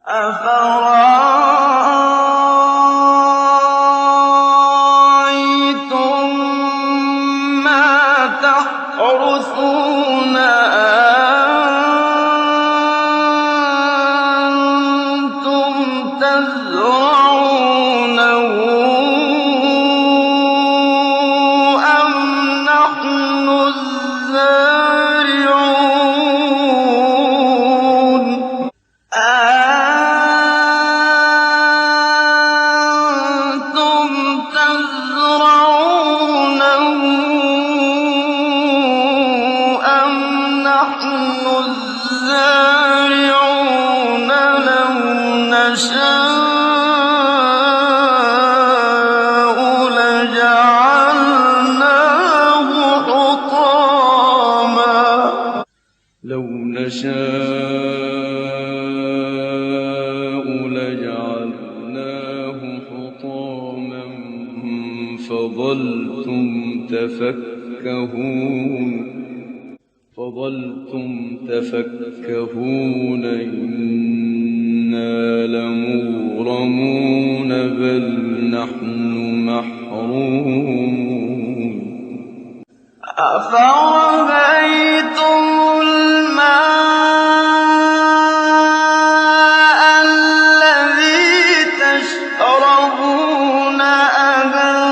أَفَرَأَيْتُم مَّا تَحْرُثُونَ أَأَنتُمْ تَزْرَعُونَهُ أَمْ نَحْنُ الزَّارِعُونَ أَأَنتُمْ تَزْرَعُونَهُ أَمْ نَحْنُ الزَّارِعُونَ لَوْ نَشَاءُ لَجَعَلْنَاهُ حُطَامًا فَظَلْتُمْ تَفَكَّهُونَ إِنَّا لَمُغْرَمُونَ بَلْ نَحْنُ مَحْرُومُونَ أَفَرَأَيْتُمُ الْمَاءَ الَّذِي تَشْرَبُونَ أَأَنتُمْ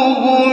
أَنزَلْتُمُوهُ